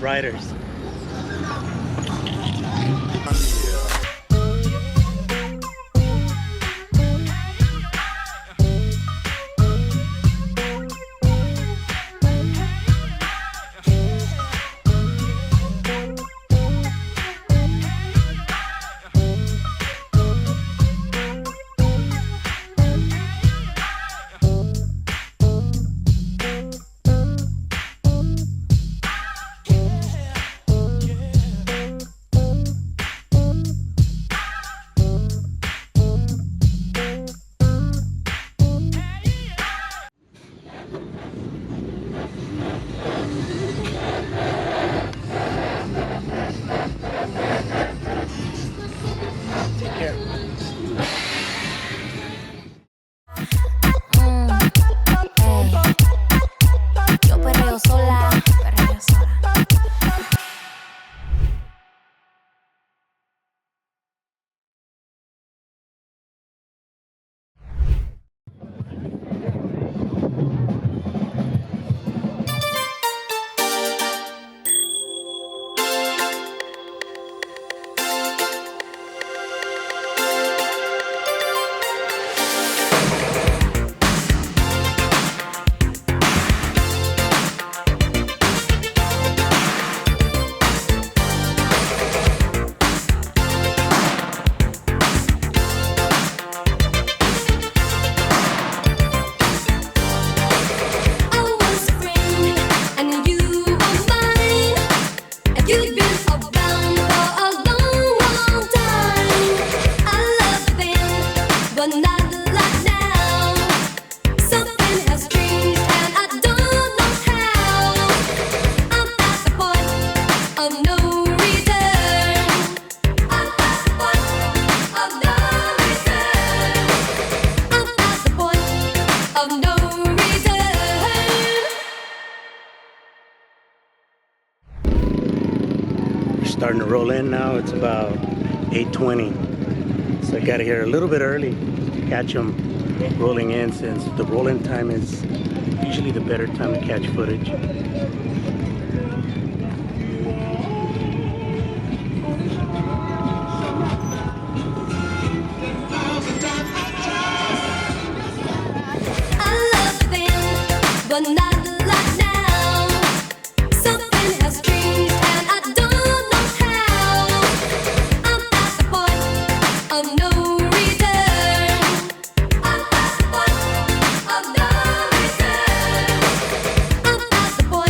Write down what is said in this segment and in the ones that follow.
lowriders. Yo perreo sola, perreo sola. Starting to roll in now. It's about 8:20, so I got here a little bit early to catch them rolling in, since the roll-in time is usually the better time to catch footage. I love them, but not like now. Something has changed and I don't know how. I'm at the point of no return. I'm at the point of no return. I'm at the point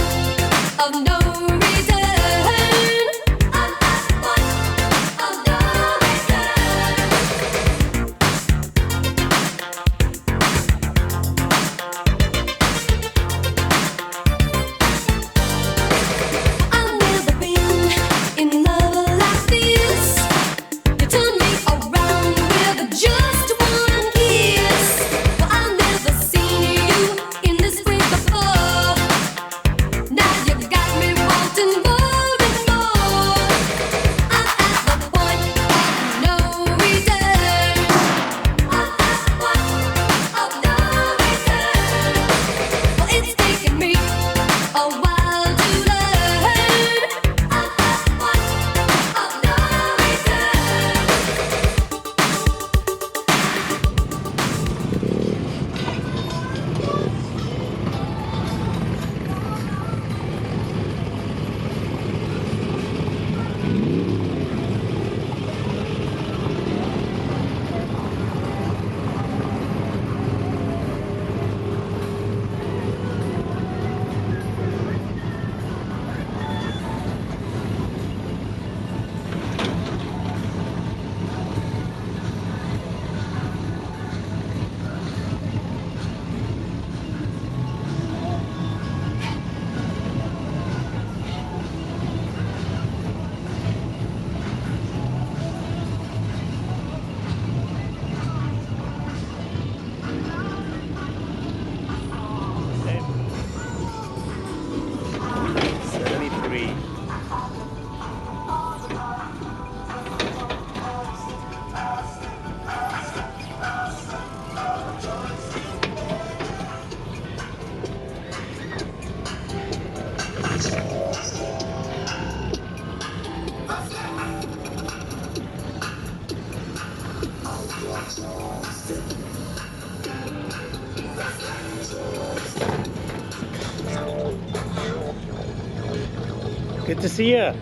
Good to see ya.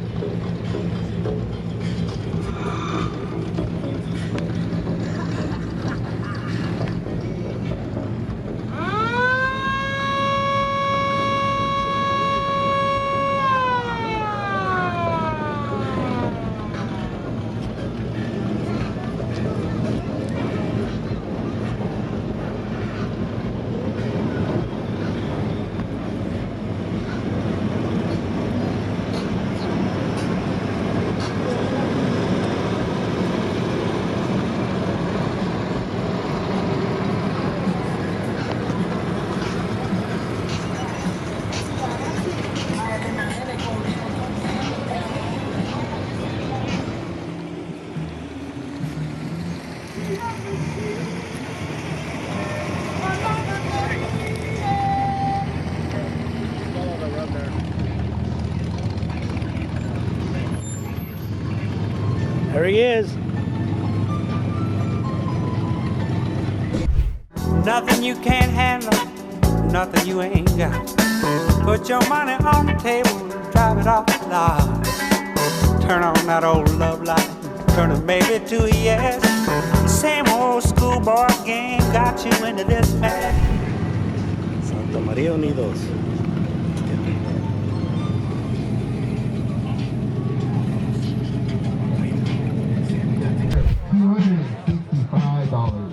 There he is. Nothing you can't handle, nothing you ain't got. Put your money on the table, drive it off the lot. Turn on that old love light, turn it maybe to a yes. Same old schoolboy game got you into this mess. Santa Maria Unidos. $255.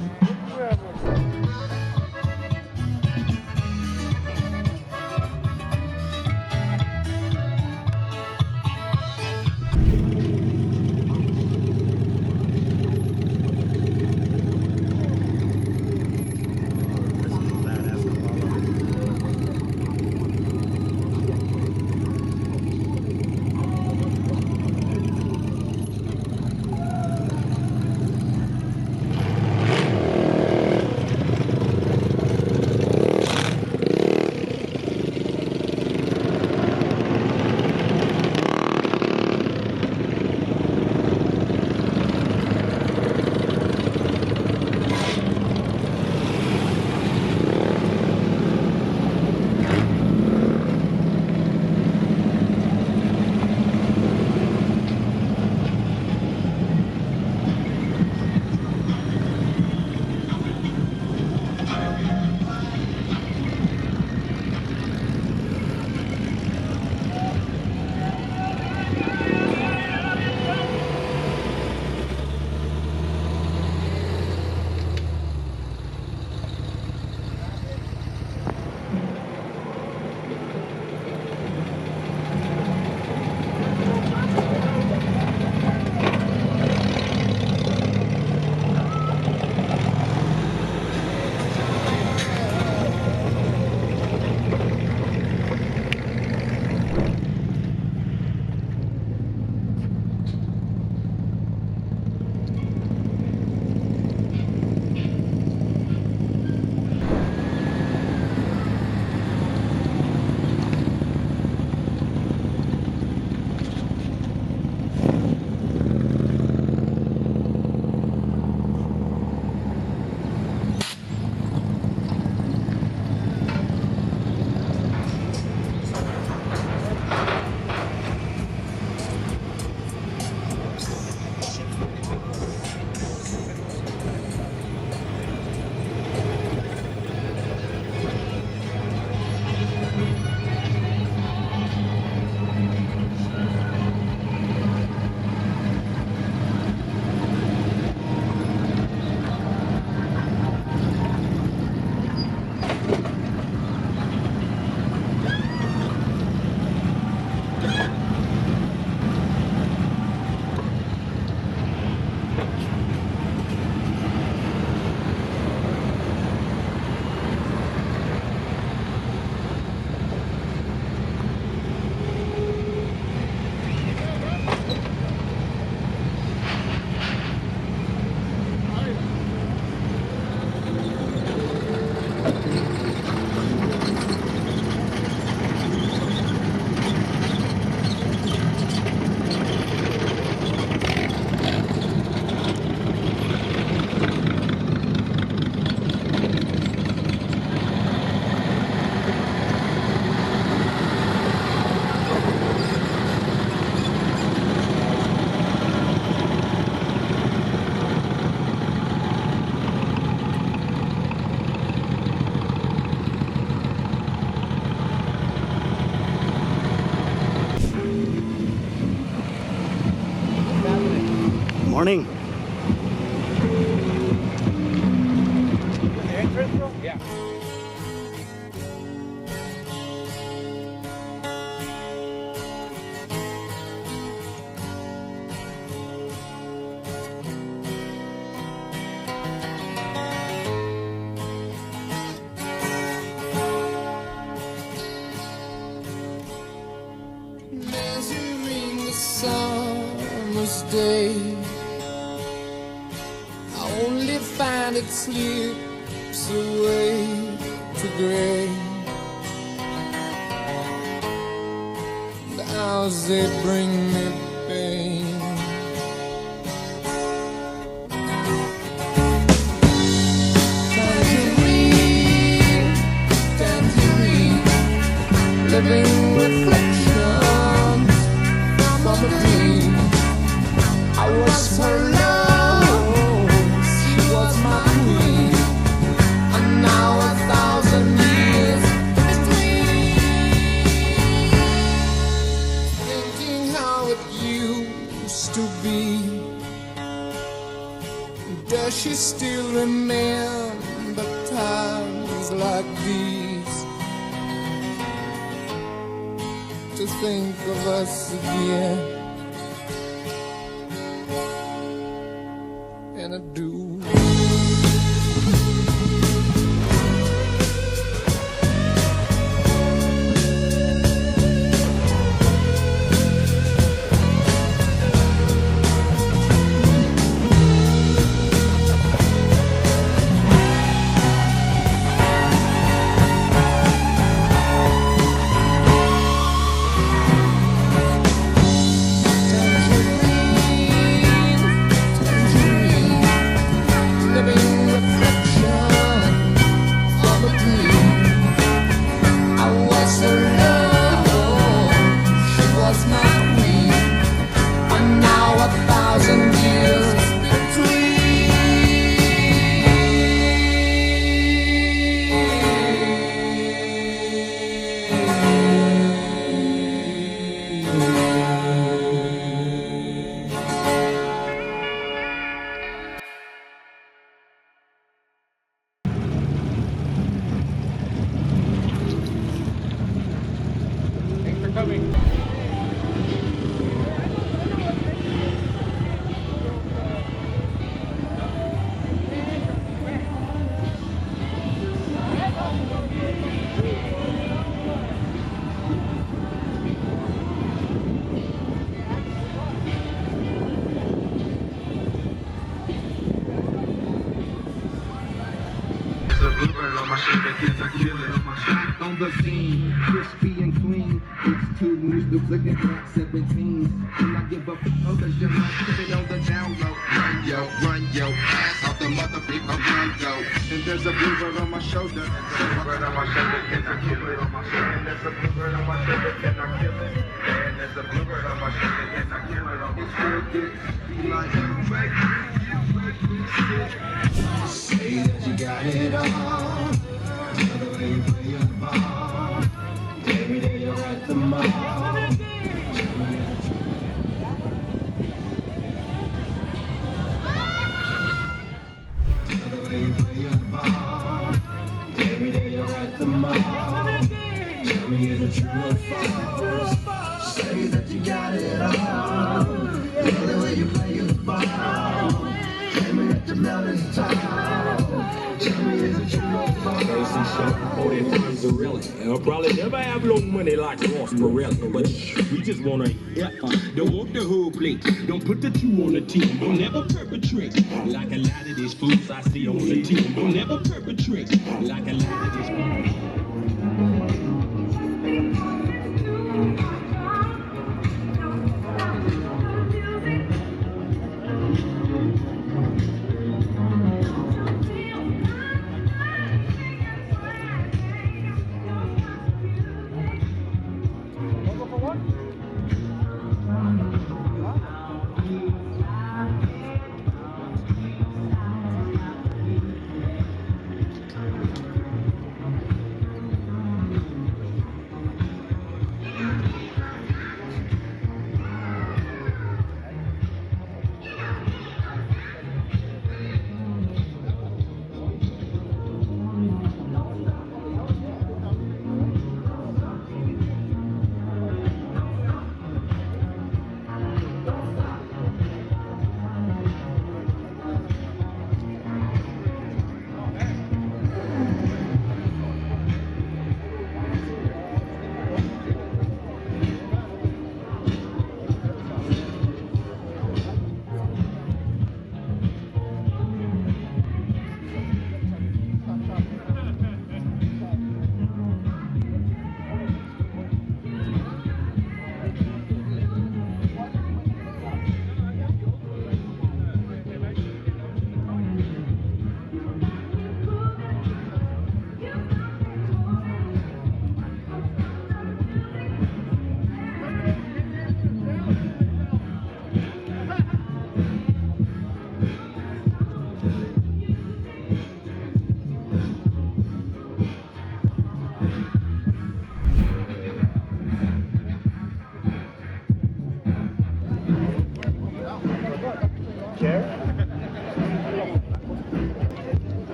Morning. The entrance, bro? Yeah. Measuring the summer's day, I only find it slips away to gray. The hours they bring me pain. Tangerine, tangerine, living reflections from a dream. I was her love, she was my queen, and now 1,000 years between. Thinking how it used to be. Does she still remember times like these? To think of us again, and I do. On the scene, crispy and clean. It's two new looks looking like 17s. And I give up cause you're not put it on the down low. Run yo, ass off the motherfucker run yo. And there's a bluebird on my shoulder. There's a bluebird on my shoulder, can I kill it? And there's a bluebird on my shoulder, can I kill it? And there's a bluebird on my shoulder, can I kill it? It's real good, be like, say that you got it all. The way you play your ball. Every day you're at the mall. The way you play your ball. Every day you're at the mall. Tell me is it true or false? Say that you got it all. The way you play your ball. Aiming at the mountain's top. Tell me is it true or false? Oh, their friends are really. They'll probably never have no money like Ross Perella, but we just wanna don't want the whole plate. Don't put the two on the team. Don't ever perpetrate like a lot of these fools I see on the team. Don't ever perpetrate like a lot of these fools.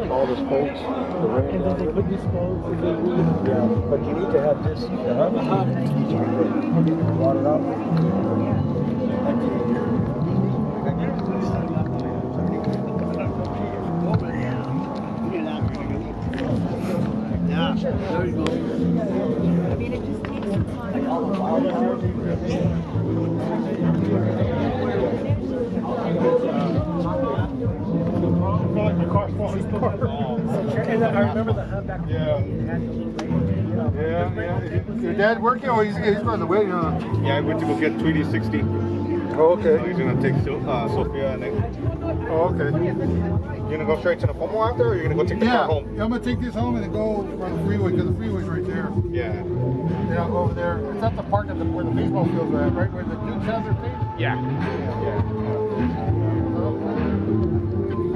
All the spokes, the ring. And then they put these spokes in the wheel. Yeah, but you need to have this. Brought it up. Yeah, there you go. I mean, it just takes some time. Like all the wild cars. And I remember the back. Yeah. Your dad working or he's going to wait? Yeah, I went to go get 3D60. Oh, okay. So he's gonna take Sophia and then. Oh, okay. You gonna go straight to the Pomo after, or you gonna go take the car home? Yeah, I'm gonna take this home and then go on the freeway because the freeway's right there. Yeah. Then I'll go over there. It's at the park where the baseball fields are at, right? Where the Dukes has their thing? Yeah.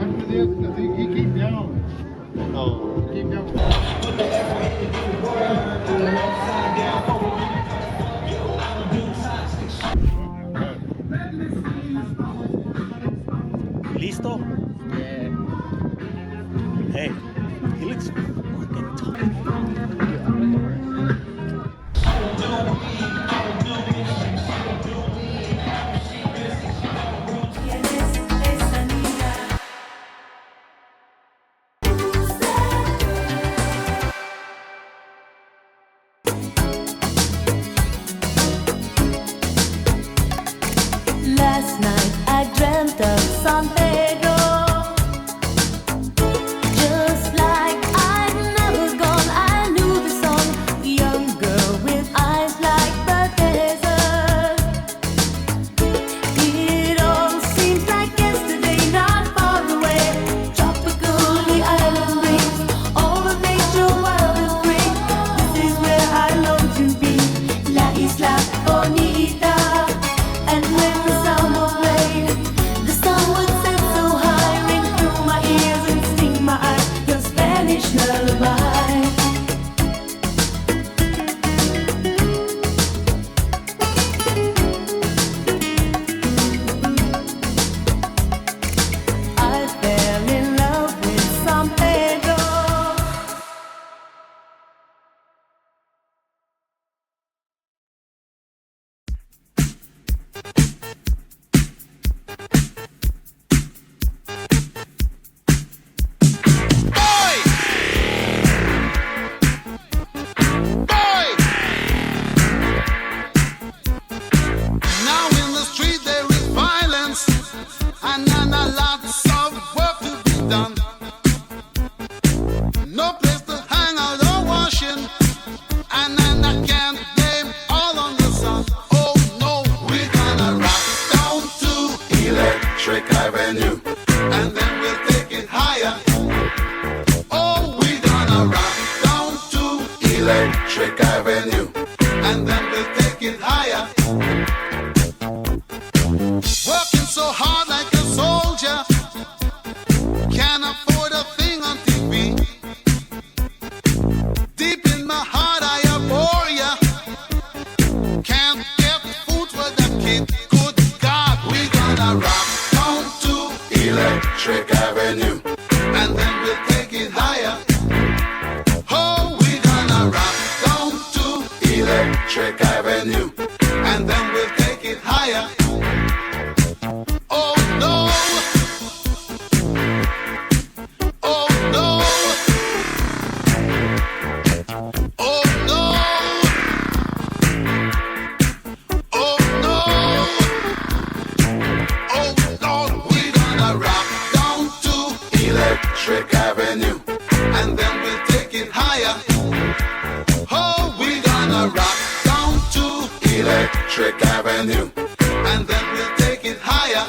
After this, because he keeps down. Oh. Keep down. Listo? Yeah. Hey, he looks fucking tough. Last night I dreamt of San Pedro, just like I'd never gone. I knew the song, young girl with eyes like the desert. It all seems like yesterday, not far away. Tropical, the island breeze, all the nature wild and free. This is where I long to be, La Isla Bonita. And when the summer played, the sun would set so high, ring through my ears and sting my eyes, your Spanish lullaby. I fell in love with San Pedro. Now in the street there is violence, and lots of work to be done. No place to hang out or washing, and I can't blame all on the sun. Oh no, we're gonna rock down to Electric Avenue, and then we'll take it higher. Oh, we're gonna rock down to Electric Avenue, and then we'll take it higher. Working so hard like a soldier, can't afford a thing on TV. Deep in my heart I abhor ya, can't get food for the kid. Good God, we gonna rock down to Electric Avenue, and then Electric Avenue. And then we'll take it higher.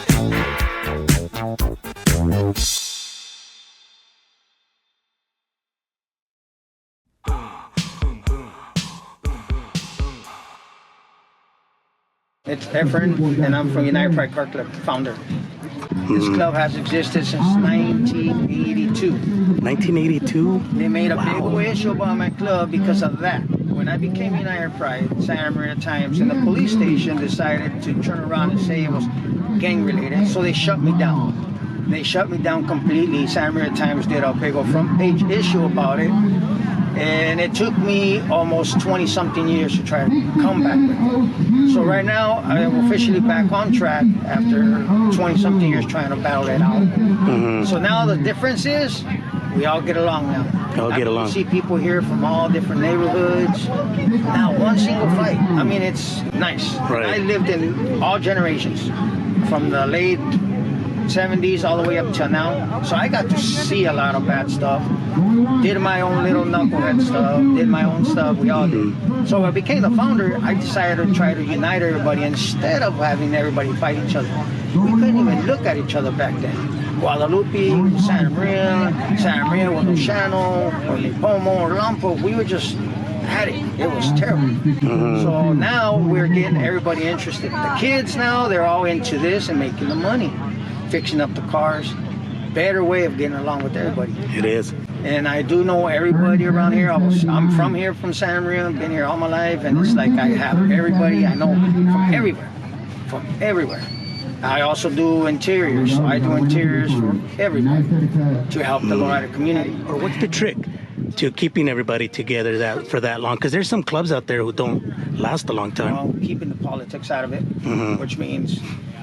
It's Efren, and I'm from United Pride Car Club, founder. This club has existed since 1982. 1982? They made a big issue about my club because of that. When I became United Pride, Santa Maria Times and the police station decided to turn around and say it was gang related, so they shut me down. They shut me down completely. Santa Maria Times did a big front page issue about it. And it took me almost 20-something years to try to come back with it. So right now, I am officially back on track after 20-something years trying to battle it out. So now the difference is, we all get along now. All get along. You see people here from all different neighborhoods. Now, one single fight. I mean, it's nice. Right. I lived in all generations, from the late 70s all the way up till now. So I got to see a lot of bad stuff. Did my own little knucklehead stuff, did my own stuff, we all did. So when I became the founder, I decided to try to unite everybody instead of having everybody fight each other. We couldn't even look at each other back then. Guadalupe, Santa Maria with Oceano, or Nipomo, or Lampo, we were just at it. It was terrible. So now we're getting everybody interested. The kids now, they're all into this and making the money, fixing up the cars. Better way of getting along with everybody. It is. And I do know everybody around here. I'm from here, from Santa Maria. I've been here all my life, and it's like I have everybody I know from everywhere. From everywhere. I also do interiors, so I do interiors for everybody to help the lowrider community. What's the trick to keeping everybody together for that long? Because there's some clubs out there who don't last a long time. Well, keeping the politics out of it, which means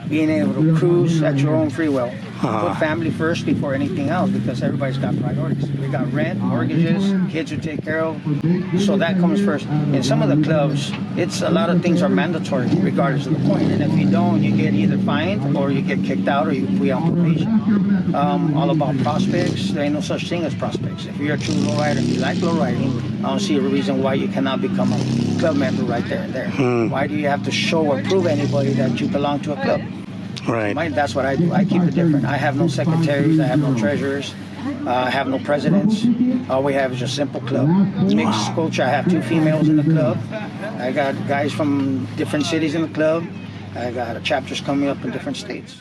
being able to cruise at your own free will. Put family first before anything else, because everybody's got priorities. We got rent, mortgages, kids to take care of, so that comes first. In some of the clubs, it's a lot of things are mandatory regardless of the point, and if you don't, you get either fined or you get kicked out or you put on probation. All about prospects, there ain't no such thing as prospects. If you're a true lowrider, if you like lowriding, I don't see a reason why you cannot become a club member right there and there. Why do you have to show or prove anybody that you belong to a club? Right. That's what I do. I keep it different. I have no secretaries. I have no treasurers. I have no presidents. All we have is a simple club. Mixed culture. I have 2 females in the club. I got guys from different cities in the club. I got chapters coming up in different states.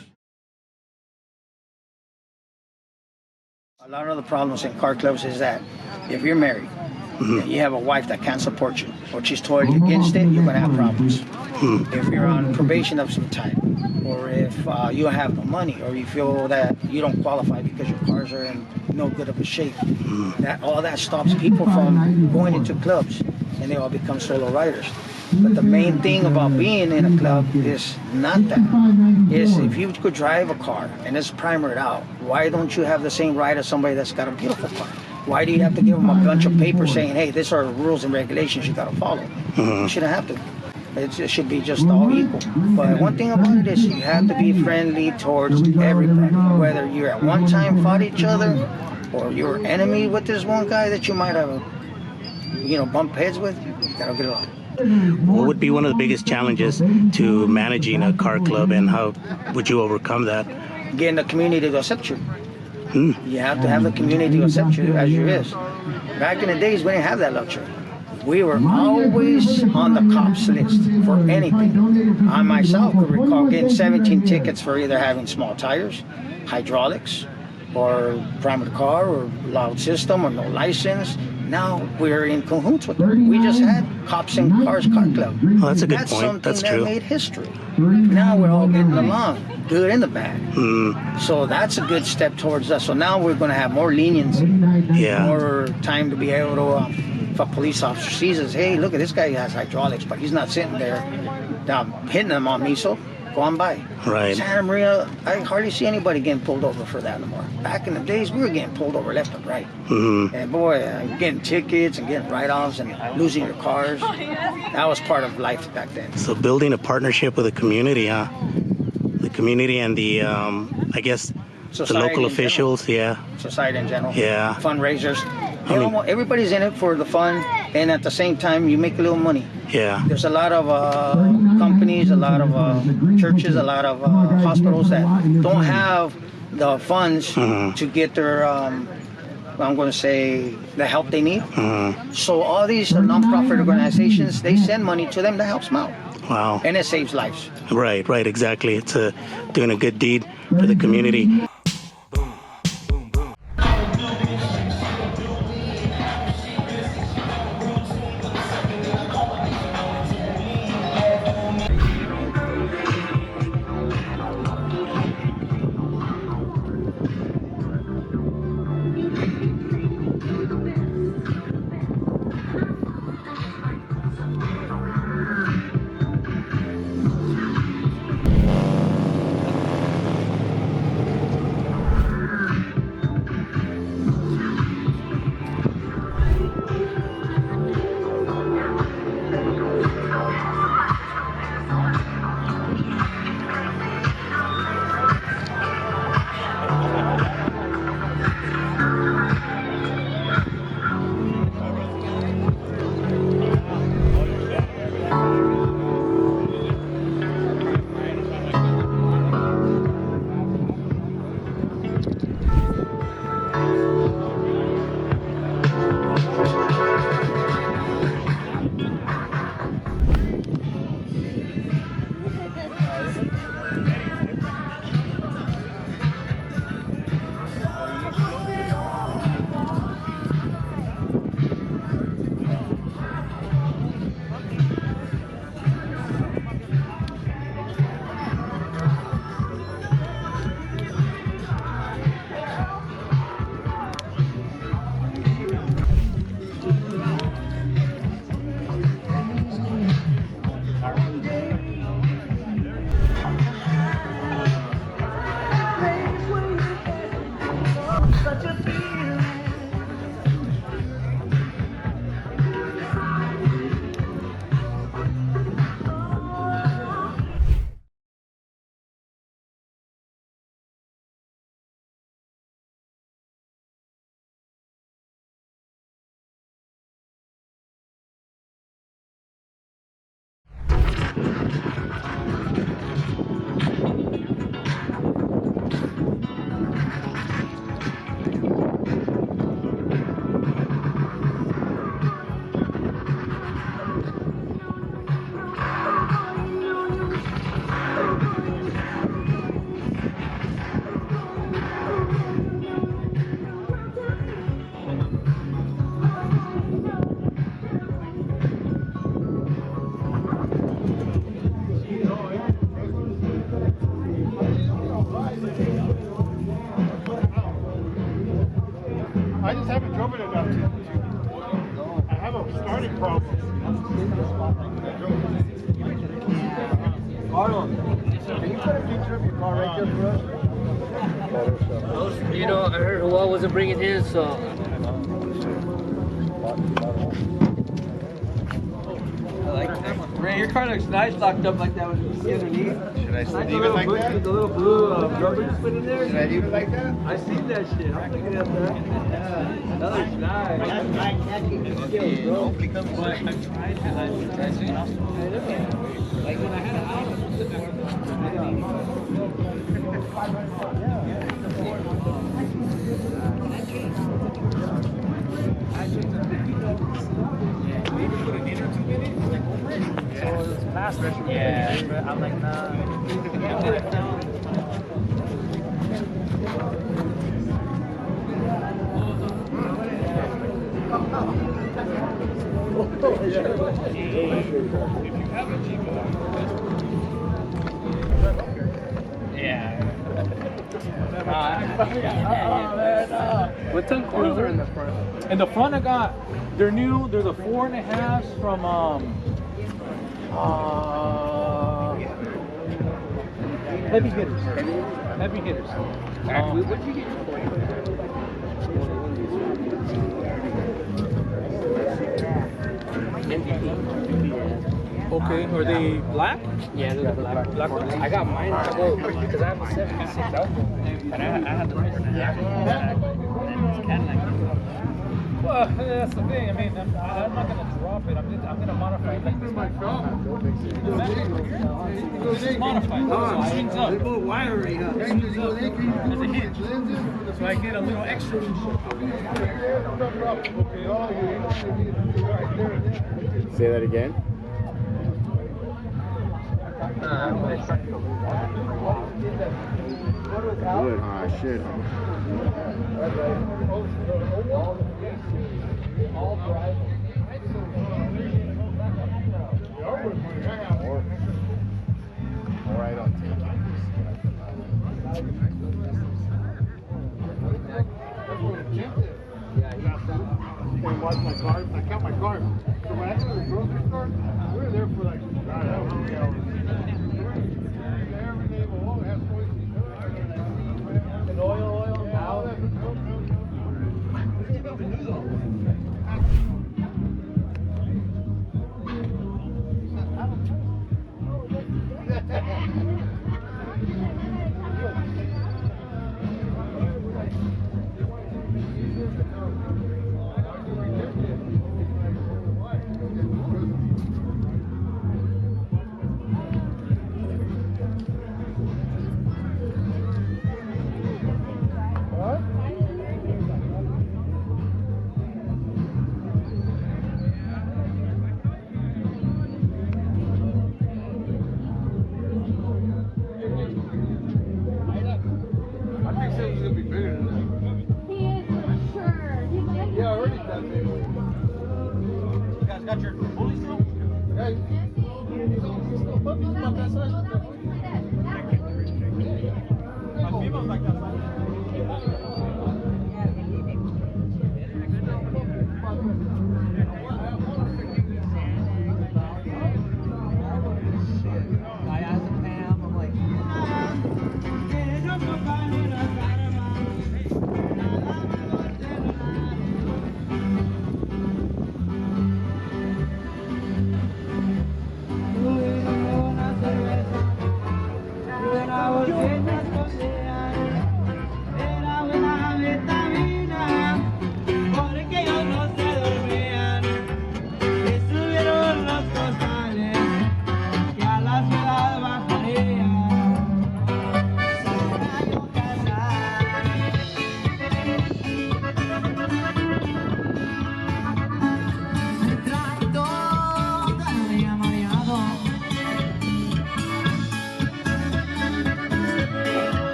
A lot of the problems in car clubs is that if you're married, you have a wife that can't support you, or she's totally against it, you're going to have problems. If you're on probation of some type, or if you have no money, or you feel that you don't qualify because your cars are in no good of a shape, all that stops people from going into clubs, and they all become solo riders. But the main thing about being in a club is not that. Is if you could drive a car and it's primered out, why don't you have the same right as somebody that's got a beautiful car? Why do you have to give them a bunch of paper saying, hey, these are rules and regulations you got to follow? You shouldn't have to. It should be just all equal. But one thing about it is you have to be friendly towards everybody. Whether you're at one time fought each other, or you're enemy with this one guy that you might have, bump heads with, you got to get along. What would be one of the biggest challenges to managing a car club, and how would you overcome that? Getting the community to accept you. You have to have the community to accept you as you is. Back in the days, we didn't have that luxury. We were always on the cops list for anything. I myself could recall getting 17 tickets for either having small tires, hydraulics, or primed car, or loud system, or no license. Now we're in cahoots with them. We just had Cops and Cars Car Club. Oh, that's a good point. That's true. That made history. Now we're all getting along, good and the bad. So that's a good step towards us. So now we're going to have more leniency, more time to be able to, if a police officer sees us, hey, look at this guy, he has hydraulics, but he's not sitting there hitting them on me, so go on by. Right. Santa Maria, I hardly see anybody getting pulled over for that anymore. Back in the days, we were getting pulled over left and right. And boy, getting tickets and getting write-offs and losing your cars. That was part of life back then. So building a partnership with the community, huh? The community and the, I guess, society, the local officials, Society in general. Yeah. Fundraisers. Everybody's in it for the fun. and at the same time you make a little money. Yeah. There's a lot of companies, a lot of churches, a lot of hospitals that don't have the funds to get their, I'm going to say, the help they need. So all these nonprofit organizations, they send money to them to help them out. Wow. And it saves lives. Right, exactly. It's doing a good deed for the community. I just haven't driven enough to. I have a starting problem. Arnold, can you put a picture of your car right there for us? You know, I heard Hua wasn't bringing his, so. I like that. Ray, your car looks nice locked up like that with the seat underneath. Should I leave it like that? With the little blue rubber just put in there. Should I leave it like that? I seen that shit. I'm looking at that. Yeah, that looks nice. That's catching skills, bro. Hopefully comes back. I'm trying to, like when I had a house, I was sitting yeah, I'm like, nah. What ton cruiser in the front? In the front, I got they're new. There's a 4.5 from heavy hitters. Heavy hitters. What did you get? Okay, are they black? Yeah, those are black ones. I got mine double because I have a 76 Alpha, and I had the Cadillac. Well, that's the thing. I mean, I'm not gonna drop it. I'm gonna modify it like this. This is modified. So it swings up. Swings up as a hinge. So I get a little extra. Say that again. Good, huh? Shit, huh? Or I don't take watch my car. I count my car. So when I go to the grocery store, we were there for like, God, I don't know how many hours. Every day, well, it has and oil, now.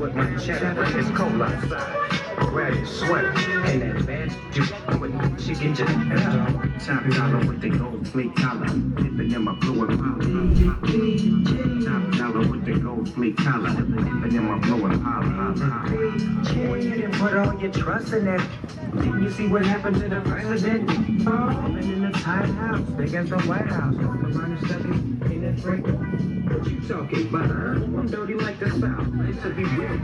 With my cheddar, it's cold outside. Grab your sweater and that bad juice with chicken just top dollar with the gold flake collar. Dipping in my blue and powder. Top dollar with the gold flake collar. Dipping in my blue and powder. Boy, you didn't put all your trust in that. Didn't you see what happened to the president? Living in a tight house, big as the White House. Minus 7 in that break. What you talking about? I'm dirty like the South. It's to be real.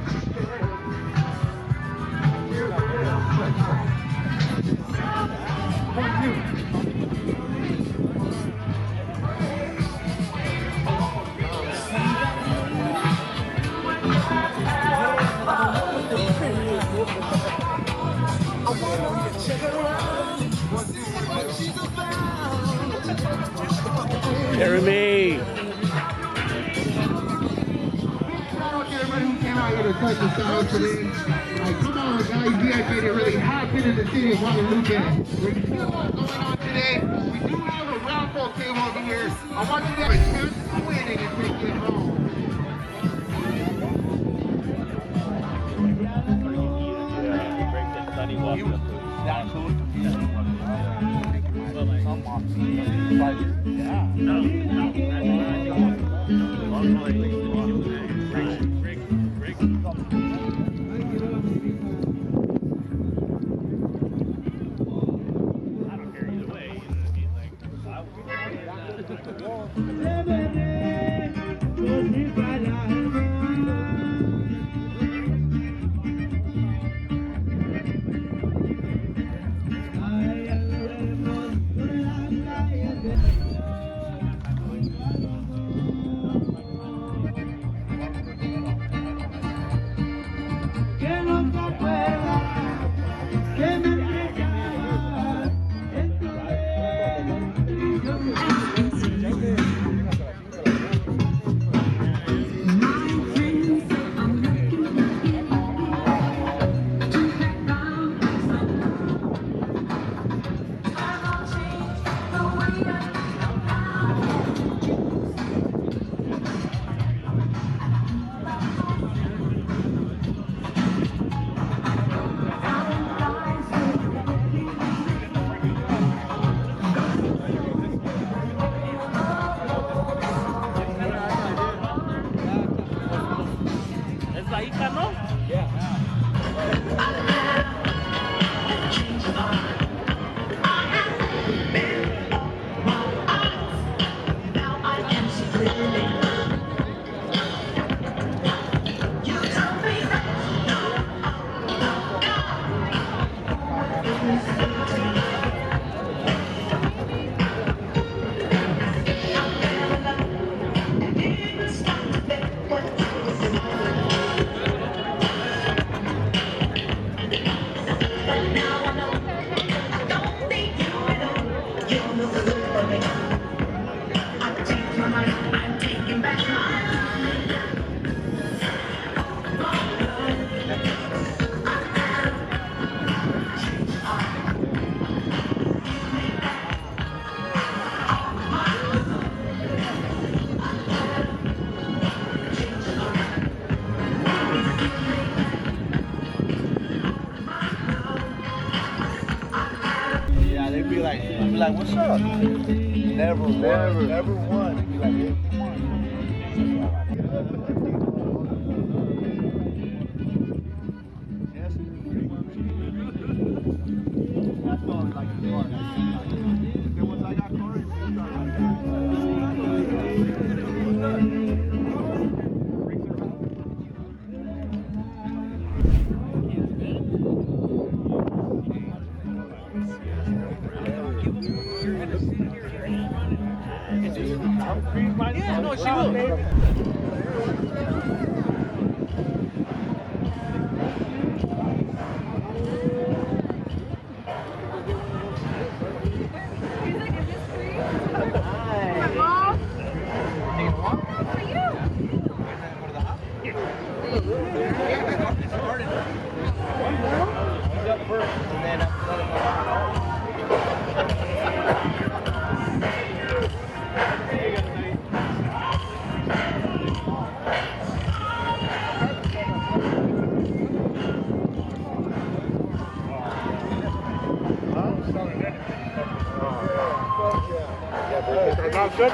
Jeremy. To touch us out today. Like, come on, guys, you guys made it really happen in the city of Guadalupe. We're going on today. We do have a raffle table over here. I want you guys to win and take it home. Yeah, they'd be like, what's up? Never won. They'd be like, hey, come on. That's all like a car. Then once I got cars, Yeah, no, she will. Sounds good?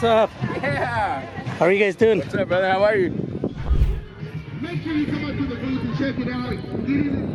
what's up? Yeah. How are you guys doing? What's up, brother? How are you? Make sure you come up to the booth and check it out. Get in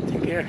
Take care.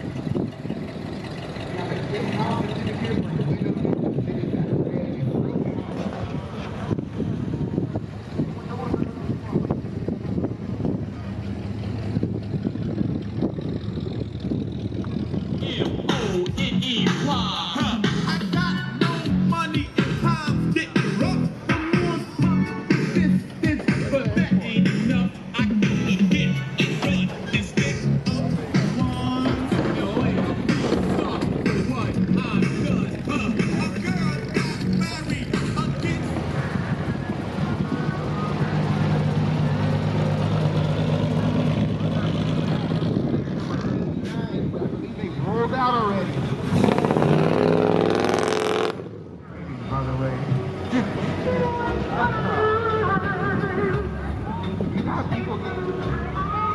rolled out already. By the way. You know how people are getting mad at me?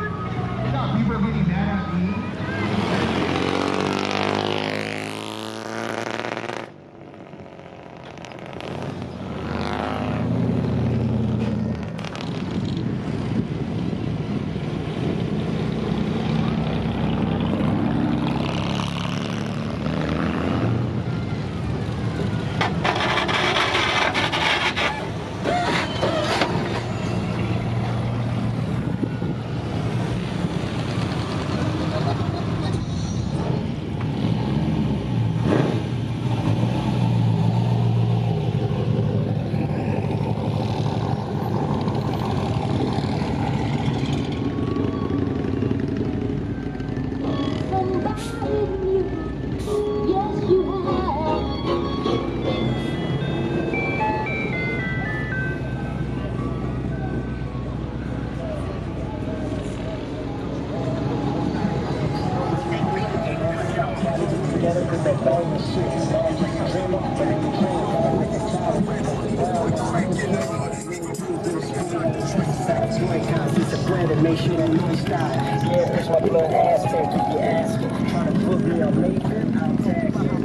Make sure that you stop. Yeah, that's my blood aspect. Keep you asking. Trying to book me on major. I'm taxing.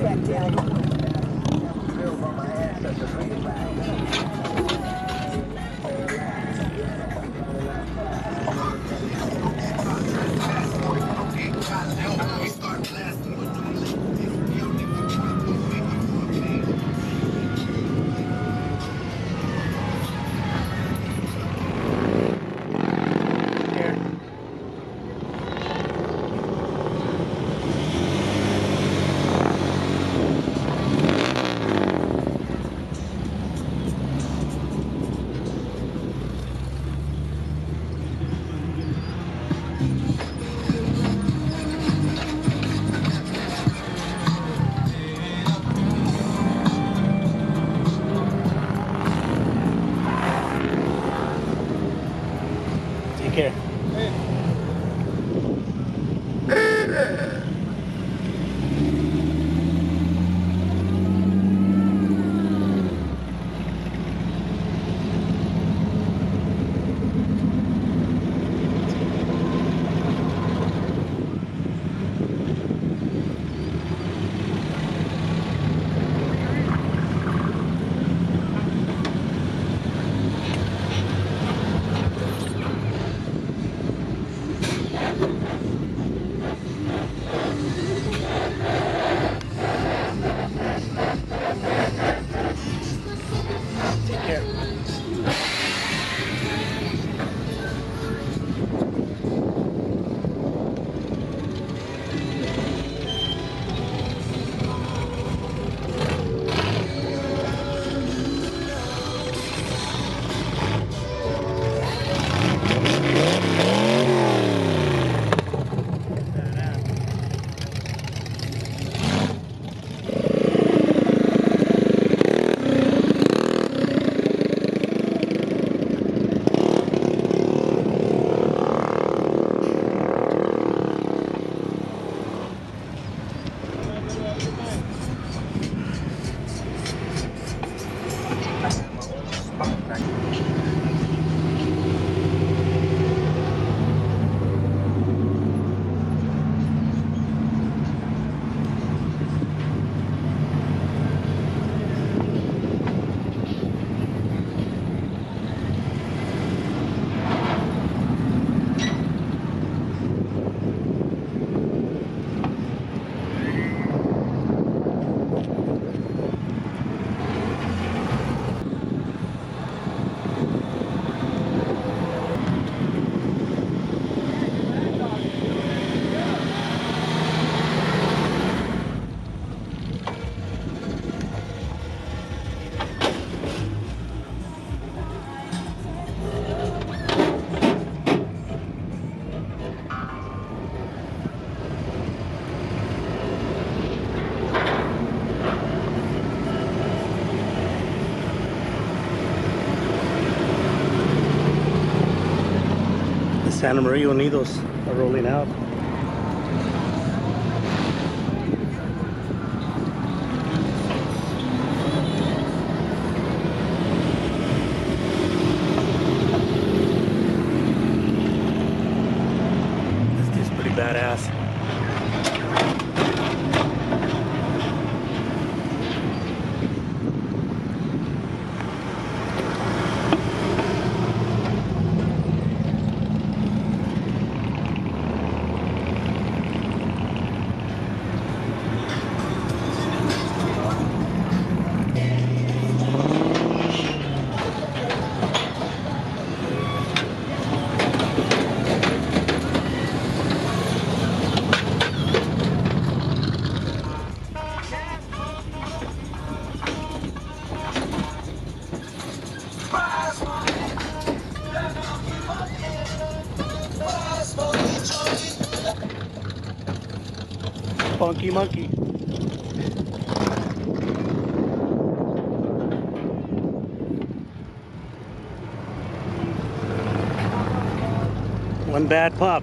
Back down. Build on my ass. That's a real care. Take care. Santa Maria Unidos are rolling out. This dude's pretty badass. Funky monkey. One bad pop.